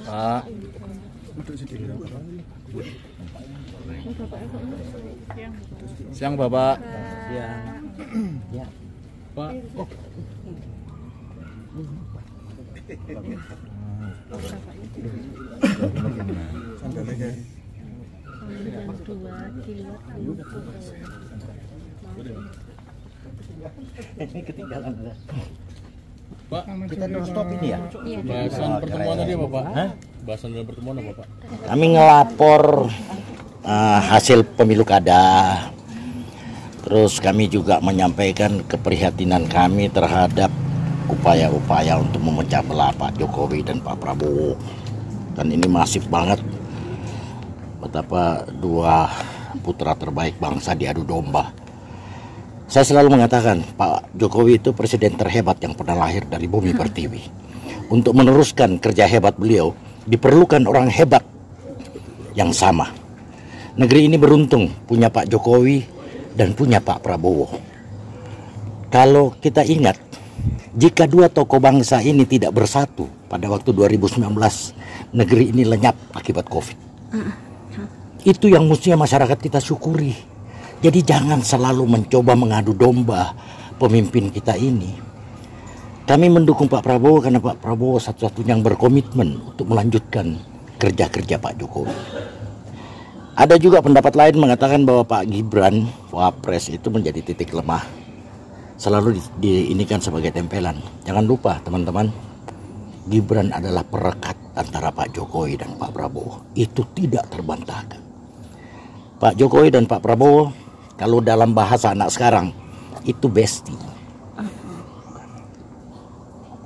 Pak. Siang Bapak. Siang. Ya. Pak. Oh. Ini ketinggalan. Pak, kita terus stop ini ya? Bahasan pertemuan tadi apa Pak? Bahasan dalam pertemuan apa Pak? Kami ngelapor hasil pemilu kada. Terus kami juga menyampaikan keprihatinan kami terhadap upaya-upaya untuk memecah belah Pak Jokowi dan Pak Prabowo. Dan ini masif banget betapa dua putra terbaik bangsa diadu domba. Saya selalu mengatakan Pak Jokowi itu presiden terhebat yang pernah lahir dari bumi pertiwi. Untuk meneruskan kerja hebat beliau diperlukan orang hebat yang sama. Negeri ini beruntung punya Pak Jokowi dan punya Pak Prabowo. Kalau kita ingat, jika dua tokoh bangsa ini tidak bersatu pada waktu 2019, negeri ini lenyap akibat COVID. Itu yang mestinya masyarakat kita syukuri. Jadi jangan selalu mencoba mengadu domba pemimpin kita ini. Kami mendukung Pak Prabowo karena Pak Prabowo satu-satunya yang berkomitmen untuk melanjutkan kerja-kerja Pak Jokowi. Ada juga pendapat lain mengatakan bahwa Pak Gibran, Wapres itu menjadi titik lemah. Selalu diinikan sebagai tempelan. Jangan lupa teman-teman, Gibran adalah perekat antara Pak Jokowi dan Pak Prabowo. Itu tidak terbantahkan. Pak Jokowi dan Pak Prabowo, kalau dalam bahasa anak sekarang, itu bestie.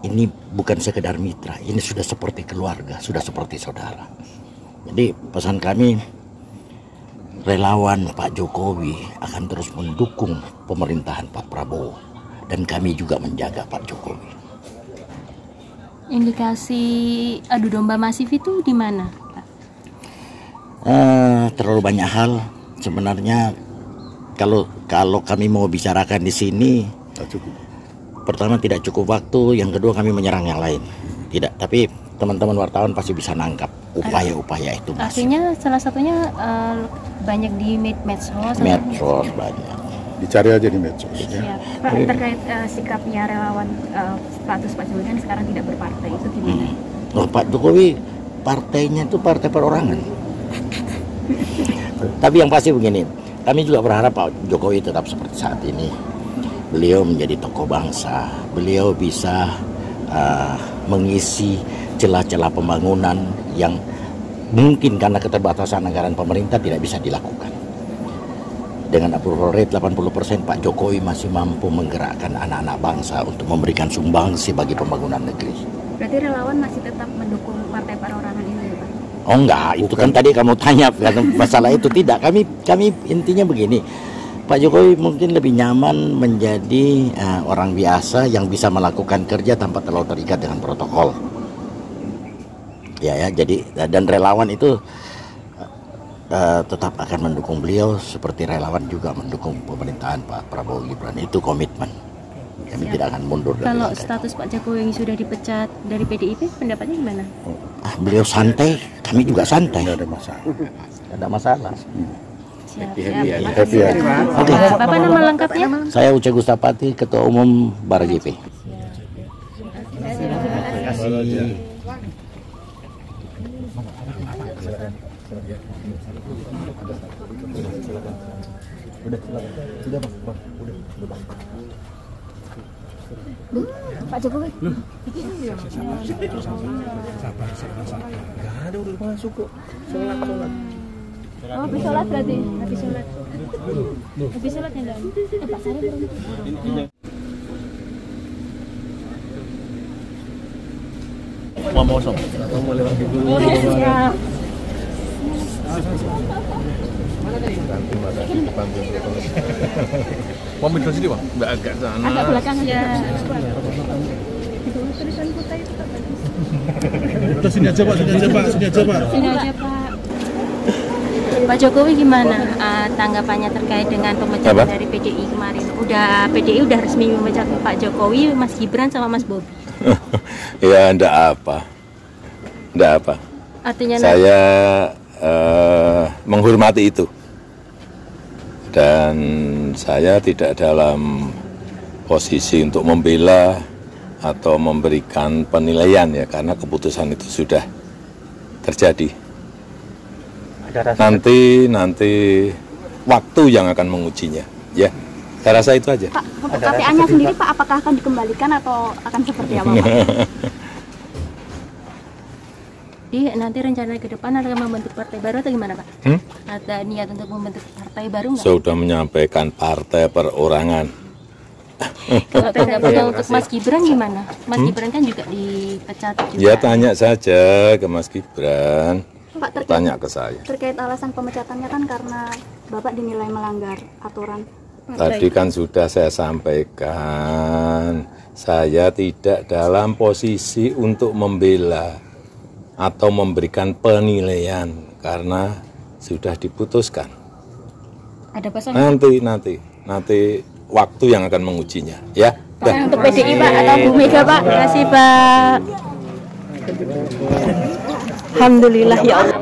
Ini bukan sekedar mitra, ini sudah seperti keluarga, sudah seperti saudara. Jadi pesan kami, relawan Pak Jokowi akan terus mendukung pemerintahan Pak Prabowo. Dan kami juga menjaga Pak Jokowi. Indikasi adu domba masif itu di mana, Pak? Terlalu banyak hal sebenarnya. Kalau kami mau bicarakan di sini, pertama tidak cukup waktu, yang kedua kami menyerang yang lain. Tidak, tapi teman-teman wartawan pasti bisa nangkap upaya-upaya itu. Artinya salah satunya banyak di medsos. Medsos banyak. Dicari aja di medsos. Ya. Pak, terkait sikapnya relawan status Pak Jokowi kan sekarang tidak berpartai, itu gimana? Pak Jokowi partainya itu partai perorangan. Tapi yang pasti begini, kami juga berharap Pak Jokowi tetap seperti saat ini. Beliau menjadi tokoh bangsa, beliau bisa mengisi celah-celah pembangunan yang mungkin karena keterbatasan anggaran pemerintah tidak bisa dilakukan. Dengan approval rate 80%, Pak Jokowi masih mampu menggerakkan anak-anak bangsa untuk memberikan sumbangsi bagi pembangunan negeri. Berarti relawan masih tetap mendukung partai perorangan ini ya Pak? Oh enggak, itu kan tadi kamu tanya karena masalah itu tidak. Kami intinya begini, Pak Jokowi mungkin lebih nyaman menjadi orang biasa yang bisa melakukan kerja tanpa terlalu terikat dengan protokol. Ya, jadi dan relawan itu tetap akan mendukung beliau seperti relawan juga mendukung pemerintahan Pak Prabowo Gibran. Itu komitmen. Kami tidak akan mundur. Kalau status Pak Jokowi yang sudah dipecat dari PDIP, pendapatnya gimana? Beliau santai, kami juga santai. Tidak ada masalah. Tidak ada masalah. Happy. Oke. Bapak nama lengkapnya? Saya Uce Gustapati, Ketua Umum Barajp. Terima kasih. Pak Jokowi. Gak ada udah masuk kok. Sholat. Oh, habis sholat berarti? Habis sholat. Habis sholat ya, Dan? Pak Sari belum. Mau sok? Atau mau lewat dulu? Siap. Mau ambil sini Bang? Nggak agak sana. Agak belakang aja. Tulisan putih itu tak bagus. Udah sini aja Pak. Sini aja Pak. Pak Jokowi gimana tanggapannya terkait dengan pemecatan dari PDI kemarin? PDI udah resmi memecat Pak Jokowi, Mas Gibran sama Mas Bobi. Ya enggak apa. Artinya saya menghormati itu. Dan saya tidak dalam posisi untuk membela atau memberikan penilaian ya, karena keputusan itu sudah terjadi. Nanti waktu yang akan mengujinya, ya. Saya rasa itu aja. Pak, untuk KTA-nya sendiri Pak, apakah akan dikembalikan atau akan seperti apa Pak? Jadi nanti rencana ke depan akan membentuk partai baru atau gimana Pak? Ada niat untuk membentuk partai baru nggak? Sudah menyampaikan partai perorangan. Kalau tanggapannya untuk Mas Gibran gimana? Mas Gibran kan juga dipecat juga. Ya tanya saja ke Mas Gibran. Pak, Tanya ke saya. terkait alasan pemecatannya kan karena Bapak dinilai melanggar aturan. Tadi kan sudah saya sampaikan, saya tidak dalam posisi untuk membela atau memberikan penilaian karena sudah diputuskan. Ada pesan? Nanti waktu yang akan mengujinya, ya. Dah. Untuk PDI Pak atau Bu Mega Pak? Terima kasih Pak. Alhamdulillah ya Allah.